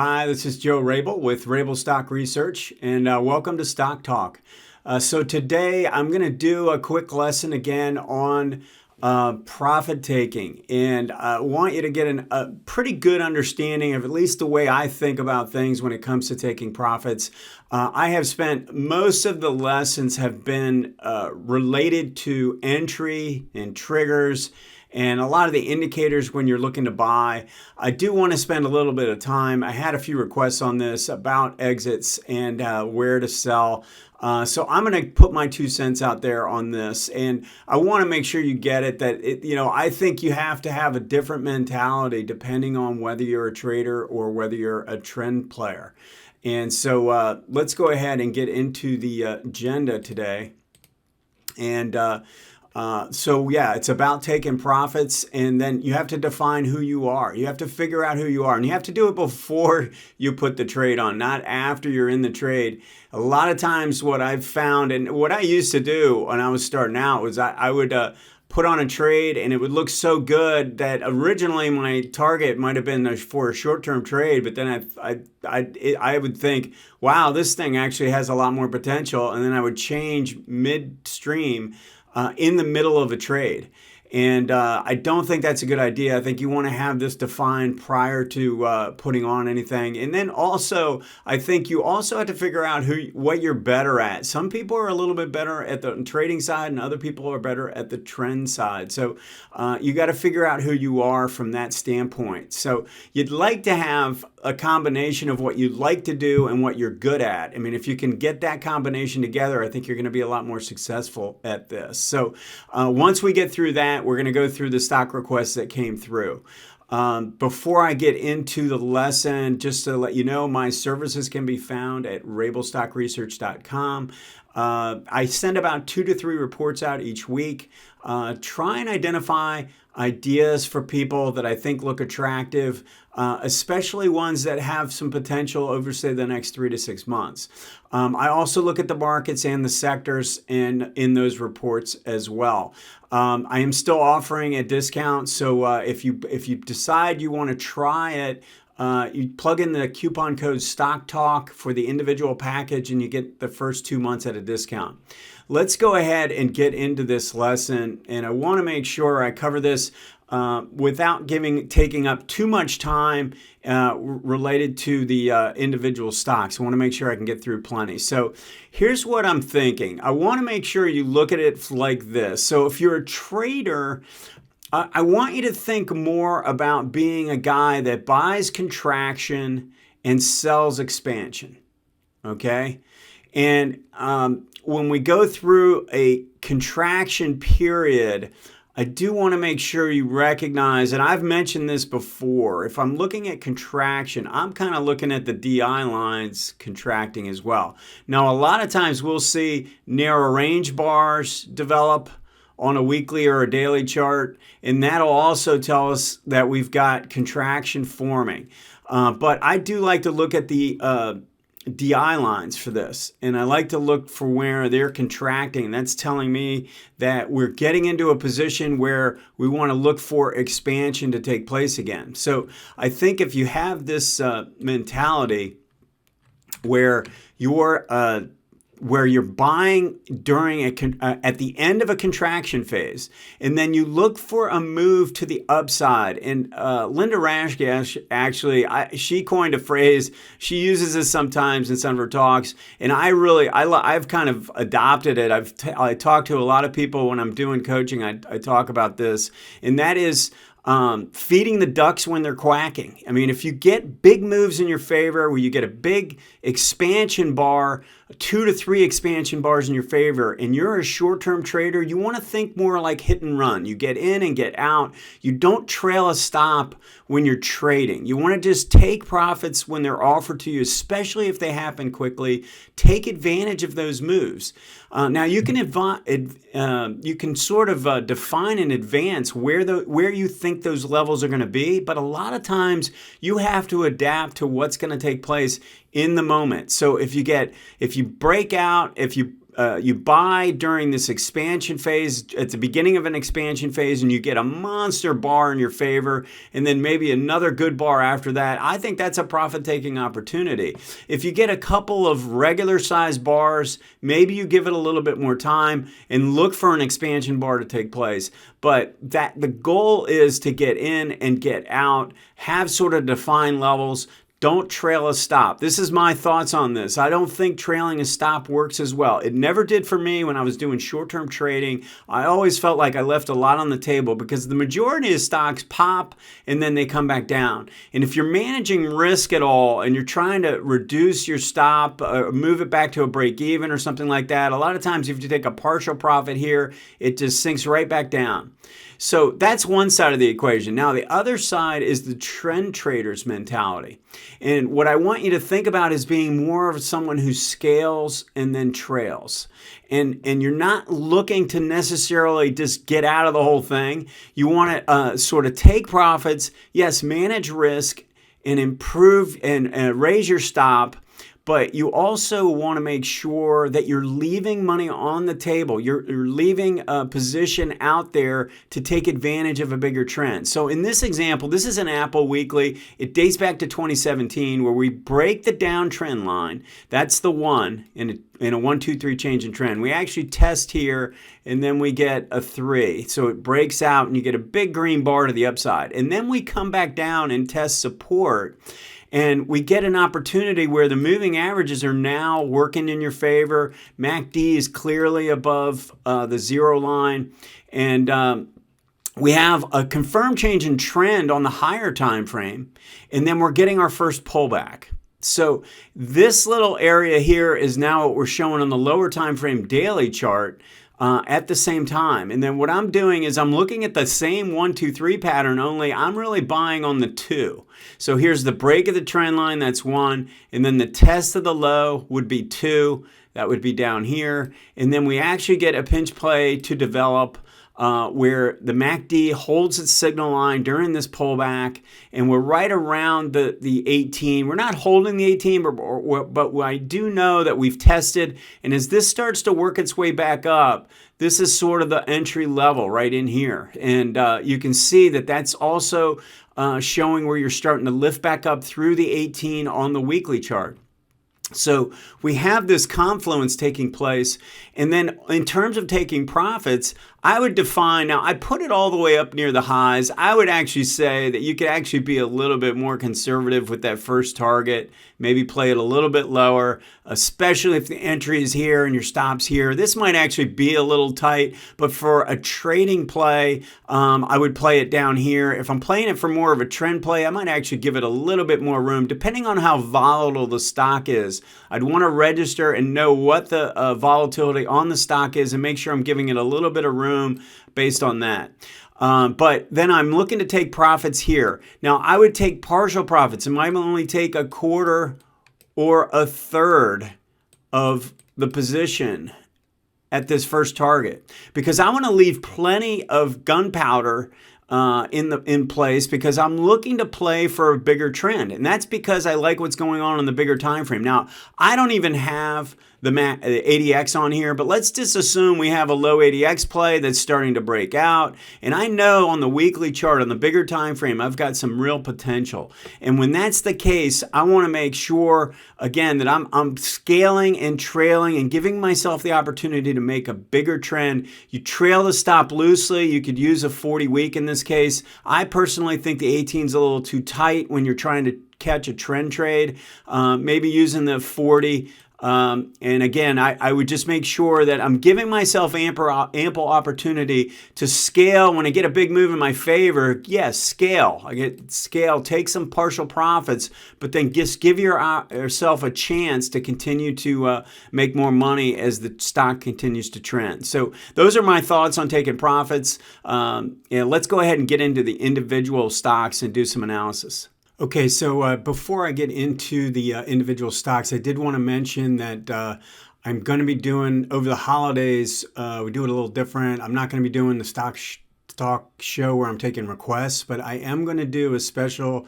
Hi, this is Joe Rabil with Rabil Stock Research, and welcome to Stock Talk. So today I'm going to do a quick lesson again on profit taking, and I want you to get a pretty good understanding of at least the way I think about things when it comes to taking profits. I have spent most of the lessons have been related to entry and triggers and a lot of the indicators when you're looking to buy. I do want to spend a little bit of time. I had a few requests on this about exits and where to sell. So I'm going to put my 2 cents out there on this, and I want to make sure you get it. I think you have to have a different mentality depending on whether you're a trader or whether you're a trend player. And so let's go ahead and get into the agenda today. And it's about taking profits, and then you have to define who you are. You have to figure out who you are, and you have to do it before you put the trade on, not after you're in the trade. A lot of times what I've found, and what I used to do when I was starting out, was I would put on a trade, and it would look so good that originally my target might have been for a short-term trade, but then I would think, wow, this thing actually has a lot more potential, and then I would change midstream in the middle of a trade. And I don't think that's a good idea. I think you want to have this defined prior to putting on anything. And then also, I think you also have to figure out what you're better at. Some people are a little bit better at the trading side, and other people are better at the trend side. So you got to figure out who you are from that standpoint. So you'd like to have a combination of what you like to do and what you're good at. I mean, if you can get that combination together, I think you're going to be a lot more successful at this. So once we get through that, we're going to go through the stock requests that came through. Before I get into the lesson, just to let you know, my services can be found at rabilstockresearch.com. I send about 2 to 3 reports out each week. Try and identify ideas for people that I think look attractive, especially ones that have some potential over, say, the next 3 to 6 months. I also look at the markets and the sectors in those reports as well. I am still offering a discount, so if you decide you want to try it, you plug in the coupon code StockTalk for the individual package, and you get the first 2 months at a discount. Let's go ahead and get into this lesson, and I want to make sure I cover this without taking up too much time related to the individual stocks. I want to make sure I can get through plenty. So here's what I'm thinking. I want to make sure you look at it like this. So if you're a trader, I want you to think more about being a guy that buys contraction and sells expansion, okay? And when we go through a contraction period, I do want to make sure you recognize, and I've mentioned this before, if I'm looking at contraction, I'm kind of looking at the DI lines contracting as well. Now, a lot of times we'll see narrow range bars develop on a weekly or a daily chart, and that'll also tell us that we've got contraction forming. But I do like to look at the DI lines for this, and I like to look for where they're contracting. That's telling me that we're getting into a position where we want to look for expansion to take place again. So I think if you have this mentality where you're buying during at the end of a contraction phase, and then you look for a move to the upside. And Linda Rashke, actually, she coined a phrase. She uses this sometimes in some of her talks, and I've kind of adopted it. I talk to a lot of people when I'm doing coaching. I talk about this, and that is feeding the ducks when they're quacking. I mean, if you get big moves in your favor, where you get a big expansion bar, 2 to 3 expansion bars in your favor, and you're a short-term trader, you want to think more like hit and run. You get in and get out. You don't trail a stop when you're trading. You want to just take profits when they're offered to you, especially if they happen quickly. Take advantage of those moves. Now you can sort of define in advance where you think those levels are going to be, but a lot of times you have to adapt to what's going to take place in the moment. So if you break out, if you you buy during this expansion phase, at the beginning of an expansion phase, and you get a monster bar in your favor, and then maybe another good bar after that, I think that's a profit-taking opportunity. If you get a couple of regular size bars, maybe you give it a little bit more time and look for an expansion bar to take place. But that the goal is to get in and get out, have sort of defined levels. Don't trail a stop. This is my thoughts on this. I don't think trailing a stop works as well. It never did for me when I was doing short-term trading. I always felt like I left a lot on the table because the majority of stocks pop and then they come back down. And if you're managing risk at all and you're trying to reduce your stop, move it back to a break even or something like that, a lot of times if you take a partial profit here, it just sinks right back down. So that's one side of the equation. Now, the other side is the trend trader's mentality. And what I want you to think about is being more of someone who scales and then trails. And you're not looking to necessarily just get out of the whole thing. You want to sort of take profits, yes, manage risk and improve and raise your stop. But you also want to make sure that you're leaving money on the table. You're leaving a position out there to take advantage of a bigger trend. So in this example, this is an Apple weekly. It dates back to 2017 where we break the downtrend line. That's the one in a 1, 2, 3 change in trend. We actually test here and then we get a 3. So it breaks out and you get a big green bar to the upside. And then we come back down and test support. And we get an opportunity where the moving averages are now working in your favor. MACD is clearly above the 0 line. And we have a confirmed change in trend on the higher time frame. And then we're getting our first pullback. So this little area here is now what we're showing on the lower time frame daily chart. At the same time. And then what I'm doing is I'm looking at the same 1, 2, 3 pattern, only I'm really buying on the 2. So here's the break of the trend line, that's 1. And then the test of the low would be 2. That would be down here. And then we actually get a pinch play to develop where the MACD holds its signal line during this pullback, and we're right around the 18. We're not holding the 18, but I do know that we've tested, and as this starts to work its way back up, this is sort of the entry level right in here. And you can see that that's also showing where you're starting to lift back up through the 18 on the weekly chart. So we have this confluence taking place. And then in terms of taking profits, I would define, now I put it all the way up near the highs. I would actually say that you could actually be a little bit more conservative with that first target, maybe play it a little bit lower, especially if the entry is here and your stop's here. This might actually be a little tight, but for a trading play, I would play it down here. If I'm playing it for more of a trend play, I might actually give it a little bit more room, depending on how volatile the stock is. I'd want to register and know what the volatility on the stock is and make sure I'm giving it a little bit of room based on that. But then I'm looking to take profits here. Now, I would take partial profits and might only take a quarter or a third of the position at this first target because I want to leave plenty of gunpowder in place because I'm looking to play for a bigger trend, and that's because I like what's going on in the bigger time frame. Now, I don't even have the ADX on here, but let's just assume we have a low ADX play that's starting to break out, and I know on the weekly chart on the bigger time frame I've got some real potential. And when that's the case, I want to make sure again that I'm scaling and trailing and giving myself the opportunity to make a bigger trend. You trail the stop loosely. You could use a 40 week in this case. I personally think the 18 is a little too tight when you're trying to catch a trend trade. Maybe using the 40. And again, I would just make sure that I'm giving myself ample opportunity to scale. When I get a big move in my favor, yes, scale. I get scale, take some partial profits, but then just give yourself a chance to continue to make more money as the stock continues to trend. So those are my thoughts on taking profits. Let's go ahead and get into the individual stocks and do some analysis. Okay, so before I get into the individual stocks, I did want to mention that I'm going to be doing, over the holidays, we do it a little different. I'm not going to be doing the stock show where I'm taking requests, but I am going to do a special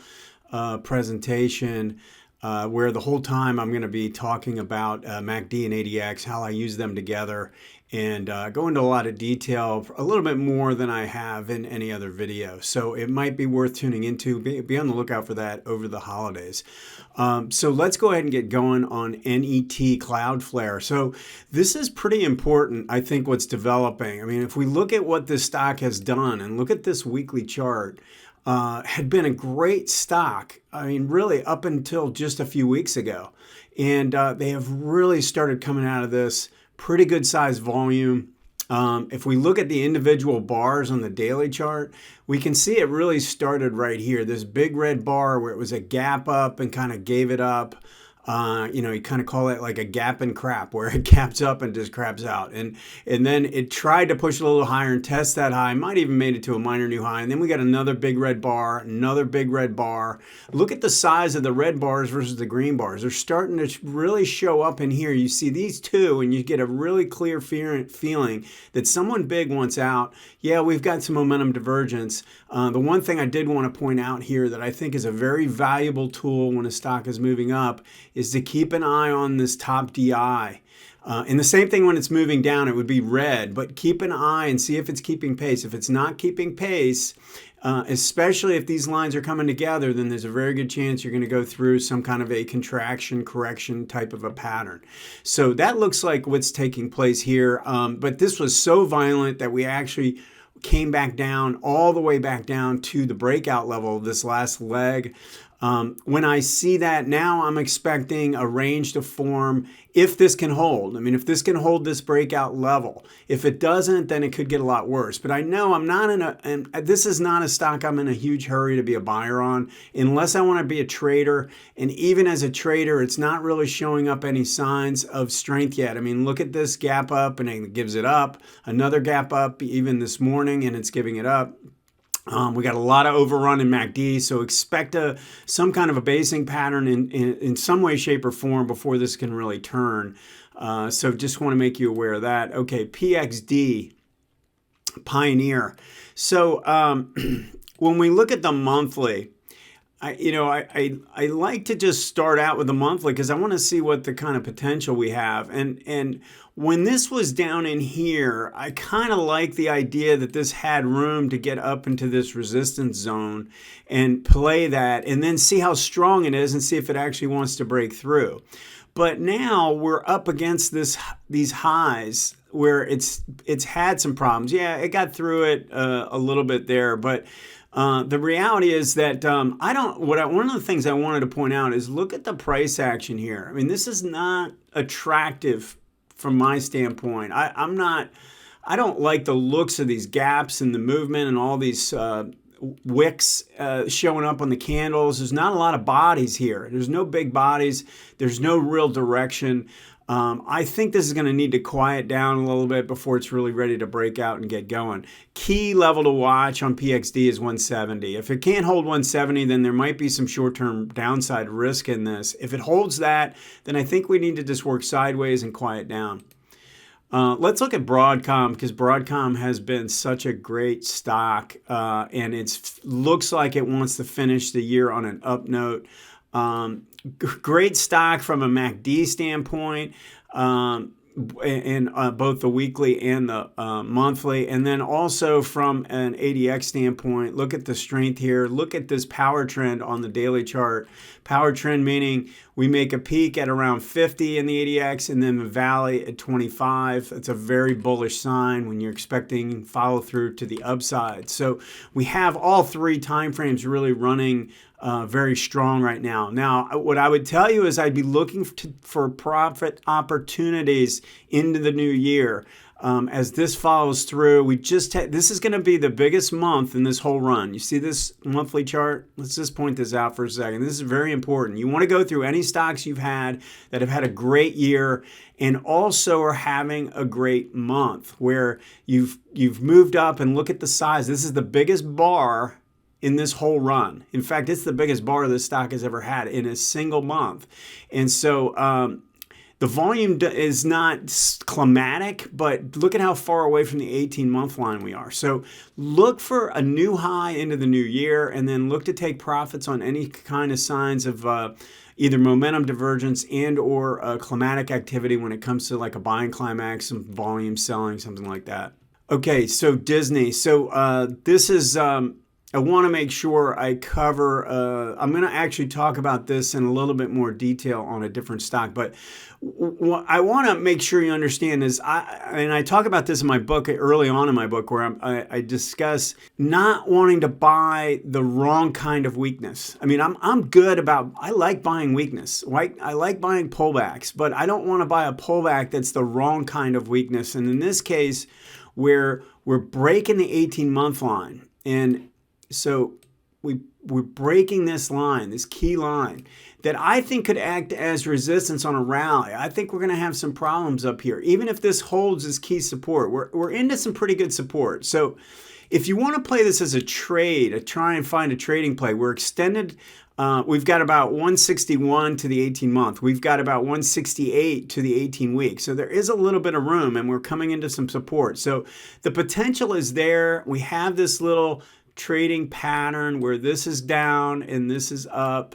presentation where the whole time I'm going to be talking about MACD and ADX, how I use them together, and go into a lot of detail, a little bit more than I have in any other video. So it might be worth tuning into. Be on the lookout for that over the holidays. So let's go ahead and get going on NET Cloudflare. So this is pretty important, I think, what's developing. I mean, if we look at what this stock has done and look at this weekly chart, had been a great stock. I mean, really up until just a few weeks ago. And they have really started coming out of this pretty good sized volume. If we look at the individual bars on the daily chart, we can see it really started right here. This big red bar where it was a gap up and kind of gave it up. You kind of call it like a gap and crap, where it gaps up and just craps out. And then it tried to push a little higher and test that high, might even made it to a minor new high. And then we got another big red bar, another big red bar. Look at the size of the red bars versus the green bars. They're starting to really show up in here. You see these two and you get a really clear feeling that someone big wants out. Yeah, we've got some momentum divergence. The one thing I did want to point out here that I think is a very valuable tool when a stock is moving up is to keep an eye on this top DI. And the same thing when it's moving down, it would be red, but keep an eye and see if it's keeping pace. If it's not keeping pace, especially if these lines are coming together, then there's a very good chance you're going to go through some kind of a contraction correction type of a pattern. So that looks like what's taking place here. But this was so violent that we actually came back down, all the way back down to the breakout level of this last leg. When I see that now, I'm expecting a range to form if this can hold. I mean, if this can hold this breakout level. If it doesn't, then it could get a lot worse. But I know I'm not and this is not a stock I'm in a huge hurry to be a buyer on unless I want to be a trader. And even as a trader, it's not really showing up any signs of strength yet. I mean, look at this gap up and it gives it up. Another gap up even this morning and it's giving it up. We got a lot of overrun in MACD, so expect some kind of a basing pattern in some way, shape, or form before this can really turn. So just want to make you aware of that. Okay, PXD, Pioneer. So when we look at the monthly, I like to just start out with the monthly because I want to see what the kind of potential we have. And when this was down in here, I kind of like the idea that this had room to get up into this resistance zone and play that and then see how strong it is and see if it actually wants to break through. But now we're up against these highs where it's had some problems. Yeah, it got through it a little bit there, but the reality is that one of the things I wanted to point out is look at the price action here. I mean, this is not attractive from my standpoint. I don't like the looks of these gaps and the movement and all these wicks showing up on the candles. There's not a lot of bodies here. There's no big bodies. There's no real direction. I think this is going to need to quiet down a little bit before it's really ready to break out and get going. Key level to watch on PXD is 170. If it can't hold 170, then there might be some short-term downside risk in this. If it holds that, then I think we need to just work sideways and quiet down. Let's look at Broadcom because Broadcom has been such a great stock and it looks like it wants to finish the year on an up note. Great stock from a MACD standpoint, in both the weekly and the monthly. And then also from an ADX standpoint, look at the strength here. Look at this power trend on the daily chart. Power trend meaning we make a peak at around 50 in the ADX and then the valley at 25. That's a very bullish sign when you're expecting follow through to the upside. So we have all three time frames really running very strong right now. Now, what I would tell you is I'd be looking for profit opportunities into the new year. As this follows through, this is going to be the biggest month in this whole run. You see this monthly chart? Let's just point this out for a second. This is very important. You want to go through any stocks you've had that have had a great year and also are having a great month where you've moved up and look at the size. This is the biggest bar in this whole run. In fact, it's the biggest bar this stock has ever had in a single month. And so The volume is not climatic, but look at how far away from the 18-month line we are. So look for a new high into the new year, and then look to take profits on any kind of signs of either momentum divergence and or climatic activity when it comes to like a buying climax, some volume selling, something like that. Okay, so Disney. So this is... I want to make sure I cover, I'm going to actually talk about this in a little bit more detail on a different stock, but I want to make sure you understand is, I talk about this in my book, early on in my book, where I discuss not wanting to buy the wrong kind of weakness. I mean, I'm good about, I like buying weakness, right? I like buying pullbacks, but I don't want to buy a pullback that's the wrong kind of weakness. And in this case, where we're breaking the 18-month line, and so we're breaking this line, this key line, that I think could act as resistance on a rally. I think we're going to have some problems up here. Even if this holds as key support, we're into some pretty good support. So if you want to play this as a trade, try and find a trading play, we're extended. We've got about 161 to the 18-month. We've got about 168 to the 18-week. So there is a little bit of room, and we're coming into some support. So the potential is there. We have this little trading pattern where this is down and this is up.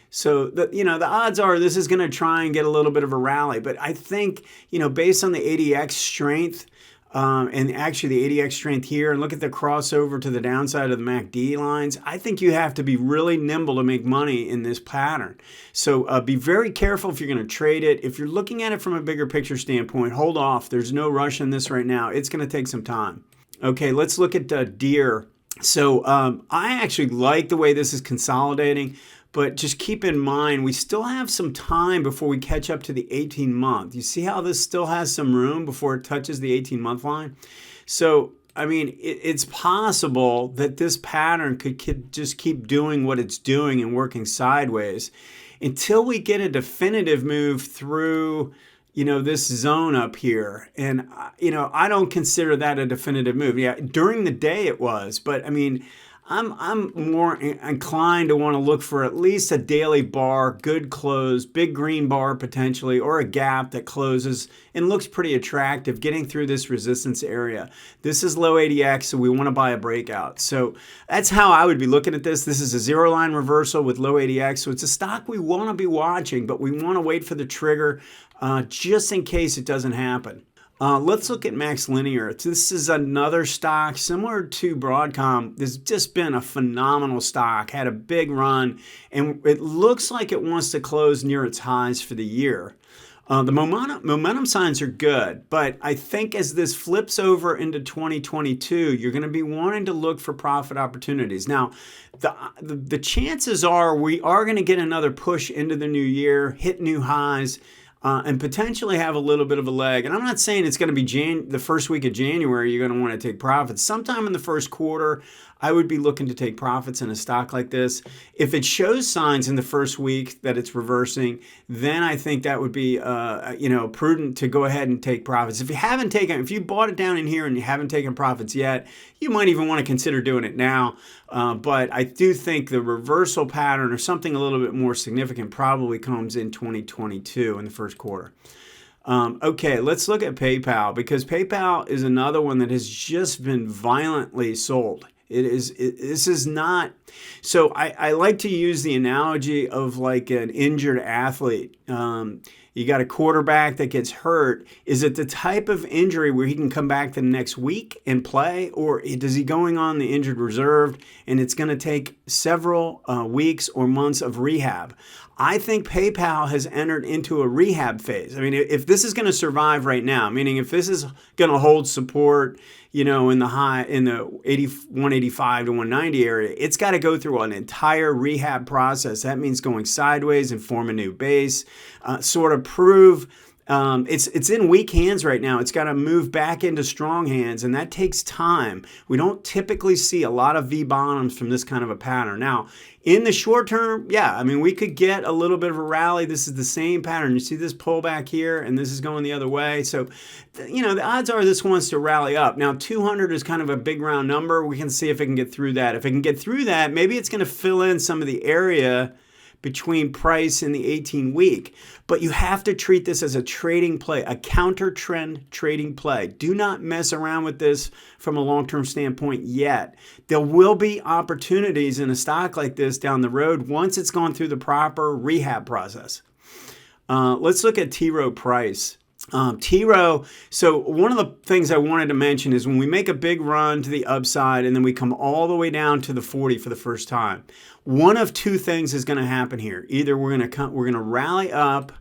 So the odds are this is going to try and get a little bit of a rally. But I think, based on the ADX strength, and actually the ADX strength here, and look at the crossover to the downside of the MACD lines, I think you have to be really nimble to make money in this pattern. So be very careful if you're going to trade it. If you're looking at it from a bigger picture standpoint, hold off. There's no rush in this right now. It's going to take some time. Okay, let's look at Deere. So I actually like the way this is consolidating, but just keep in mind, we still have some time before we catch up to the 18-month. You see how this still has some room before it touches the 18-month line? So, I mean, it's possible that this pattern could just keep doing what it's doing and working sideways until we get a definitive move through this zone up here. And, I don't consider that a definitive move. Yeah, during the day it was, but I mean, I'm more inclined to want to look for at least a daily bar, good close, big green bar potentially, or a gap that closes and looks pretty attractive, getting through this resistance area. This is low ADX, so we want to buy a breakout. So that's how I would be looking at this. This is a zero line reversal with low ADX, so it's a stock we want to be watching, but we want to wait for the trigger just in case it doesn't happen. Let's look at MaxLinear. This is another stock similar to Broadcom. This has just been a phenomenal stock, had a big run, and it looks like it wants to close near its highs for the year. The momentum signs are good, but I think as this flips over into 2022, you're going to be wanting to look for profit opportunities. Now, the chances are we are going to get another push into the new year, hit new highs, and potentially have a little bit of a leg. And I'm not saying it's going to be the first week of January you're going to want to take profits. Sometime in the first quarter, I would be looking to take profits in a stock like this. If it shows signs in the first week that it's reversing, then I think that would be prudent to go ahead and take profits. If you bought it down in here and you haven't taken profits yet, you might even want to consider doing it now. But I do think the reversal pattern or something a little bit more significant probably comes in 2022 in the first quarter. Okay, let's look at PayPal, because PayPal is another one that has just been violently sold. This is not, so I like to use the analogy of like an injured athlete. You got a quarterback that gets hurt. Is it the type of injury where he can come back the next week and play, or does he going on the injured reserve and it's going to take several weeks or months of rehab? I think PayPal has entered into a rehab phase. I mean, if this is going to survive right now, meaning if this is going to hold support, in the 185 to 190 area, it's got to go through an entire rehab process. That means going sideways and form a new base, sort of prove it's in weak hands right now. It's got to move back into strong hands, and that takes time. We don't typically see a lot of V bottoms from this kind of a pattern. Now, in the short term, yeah, I mean, we could get a little bit of a rally. This is the same pattern. You see this pullback here, and this is going the other way. So, the odds are this wants to rally up. Now, 200 is kind of a big round number. We can see if it can get through that. If it can get through that, maybe it's going to fill in some of the area between price and the 18-week. But you have to treat this as a trading play, a counter trend trading play. Do not mess around with this from a long-term standpoint yet. There will be opportunities in a stock like this down the road once it's gone through the proper rehab process. Let's look at TROW price. TROW, so one of the things I wanted to mention is when we make a big run to the upside and then we come all the way down to the 40 for the first time, one of two things is going to happen here. Either we're going to rally up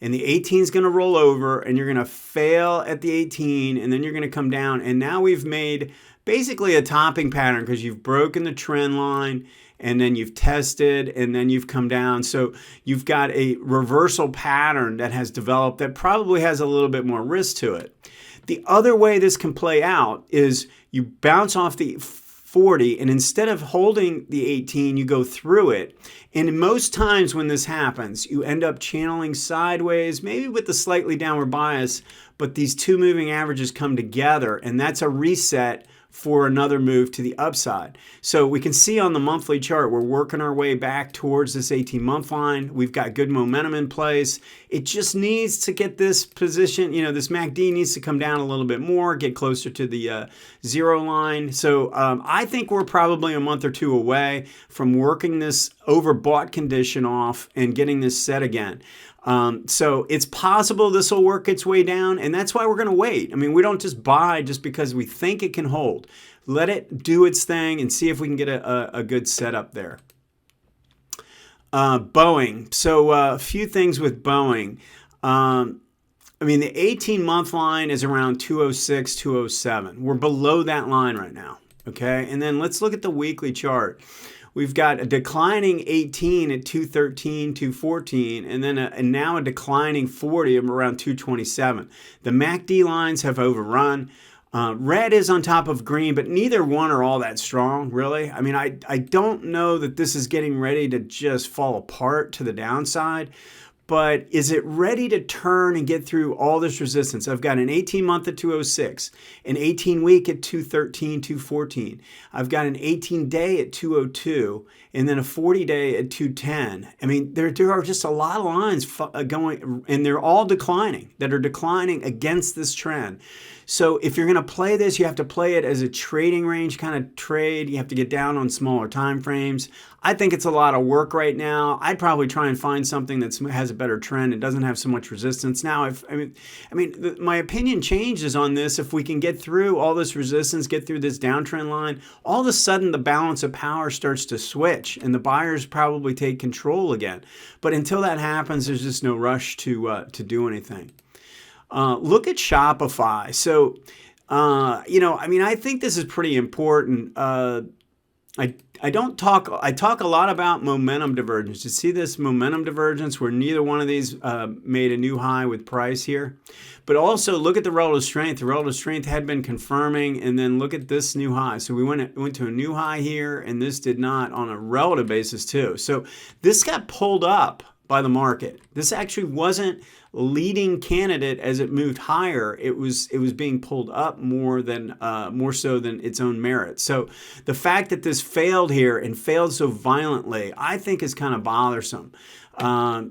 and the 18 is going to roll over and you're going to fail at the 18 and then you're going to come down, and now we've made basically a topping pattern because you've broken the trend line and then you've tested and then you've come down. So you've got a reversal pattern that has developed that probably has a little bit more risk to it. The other way this can play out is you bounce off the 40 and instead of holding the 18, you go through it. And most times when this happens, you end up channeling sideways, maybe with a slightly downward bias, but these two moving averages come together and that's a reset for another move to the upside. So we can see on the monthly chart, we're working our way back towards this 18-month line. We've got good momentum in place. It just needs to get this position, this MACD needs to come down a little bit more, get closer to the zero line. So I think we're probably a month or two away from working this overbought condition off and getting this set again. So it's possible this will work its way down, and that's why we're going to wait. I mean, we don't just buy just because we think it can hold. Let it do its thing and see if we can get a good setup there. Boeing. So a few things with Boeing. The 18-month line is around 206, 207. We're below that line right now, okay? And then let's look at the weekly chart. We've got a declining 18 at 213, 214, and then now a declining 40 of around 227. The MACD lines have overrun. Red is on top of green, but neither one are all that strong, really. I mean, I don't know that this is getting ready to just fall apart to the downside, but is it ready to turn and get through all this resistance? I've got an 18-month at 206, an 18-week at 213, 214. I've got an 18-day at 202, and then a 40-day at 210. I mean, there are just a lot of lines going, and they're all declining, that are declining against this trend. So if you're going to play this, you have to play it as a trading range kind of trade. You have to get down on smaller time frames. I think it's a lot of work right now. I'd probably try and find something that has a better trend and doesn't have so much resistance. Now, my opinion changes on this. If we can get through all this resistance, get through this downtrend line, all of a sudden the balance of power starts to switch and the buyers probably take control again. But until that happens, there's just no rush to do anything. Look at Shopify. So, I think this is pretty important. I talk a lot about momentum divergence. You see this momentum divergence where neither one of these made a new high with price here. But also look at the relative strength. The relative strength had been confirming, and then look at this new high. So we went to a new high here, and this did not on a relative basis too. So this got pulled up by the market. This actually wasn't leading candidate as it moved higher. It was being pulled up more so than its own merit. So the fact that this failed here and failed so violently, I think is kind of bothersome. I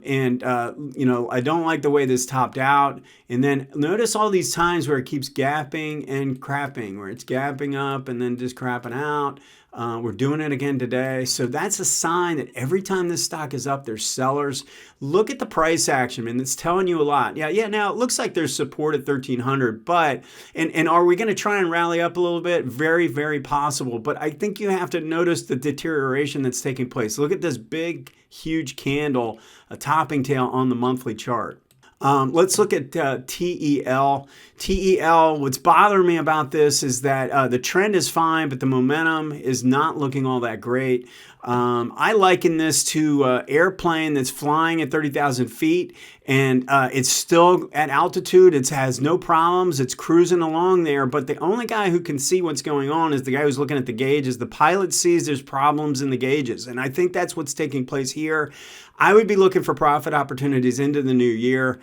don't like the way this topped out. And then notice all these times where it keeps gapping and crapping, where it's gapping up and then just crapping out. We're doing it again today. So that's a sign that every time this stock is up, there's sellers. Look at the price action, and it's telling you a lot. Yeah. Now it looks like there's support at 1,300, but, and are we going to try and rally up a little bit? Very, very possible. But I think you have to notice the deterioration that's taking place. Look at this big, huge candle, a topping tail on the monthly chart. Let's look at TEL. TEL, what's bothering me about this is that the trend is fine, but the momentum is not looking all that great. I liken this to an airplane that's flying at 30,000 feet, and it's still at altitude. It has no problems. It's cruising along there, but the only guy who can see what's going on is the guy who's looking at the gauges. The pilot sees there's problems in the gauges, and I think that's what's taking place here. I would be looking for profit opportunities into the new year.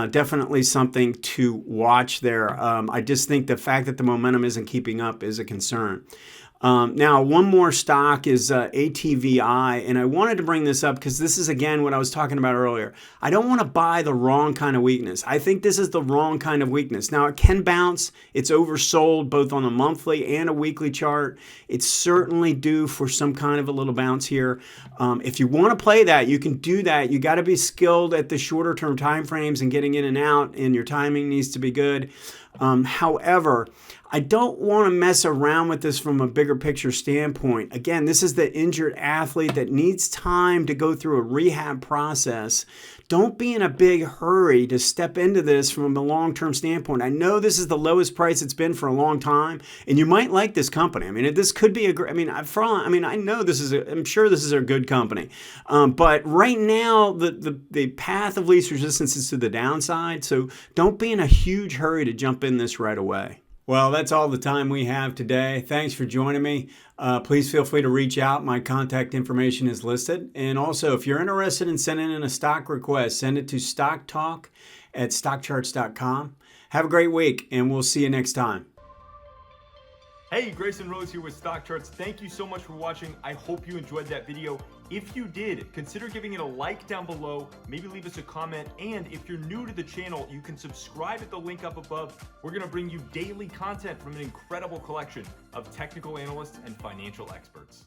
Definitely something to watch there. I just think the fact that the momentum isn't keeping up is a concern. Now, one more stock is ATVI, and I wanted to bring this up because this is, again, what I was talking about earlier. I don't want to buy the wrong kind of weakness. I think this is the wrong kind of weakness. Now, it can bounce. It's oversold both on a monthly and a weekly chart. It's certainly due for some kind of a little bounce here. If you want to play that, you can do that. You got to be skilled at the shorter term time frames and getting in and out, and your timing needs to be good. However, I don't want to mess around with this from a bigger picture standpoint. Again, this is the injured athlete that needs time to go through a rehab process. Don't be in a big hurry to step into this from a long-term standpoint. I know this is the lowest price it's been for a long time, and you might like this company. I mean, this could be a great, I know this is I'm sure this is a good company. But right now, the path of least resistance is to the downside, so don't be in a huge hurry to jump in this right away. Well, that's all the time we have today. Thanks for joining me. Please feel free to reach out. My contact information is listed. And also, if you're interested in sending in a stock request, send it to stocktalk@stockcharts.com. Have a great week, and we'll see you next time. Hey, Grayson Rose here with StockCharts. Thank you so much for watching. I hope you enjoyed that video. If you did, consider giving it a like down below, maybe leave us a comment, and if you're new to the channel, you can subscribe at the link up above. We're gonna bring you daily content from an incredible collection of technical analysts and financial experts.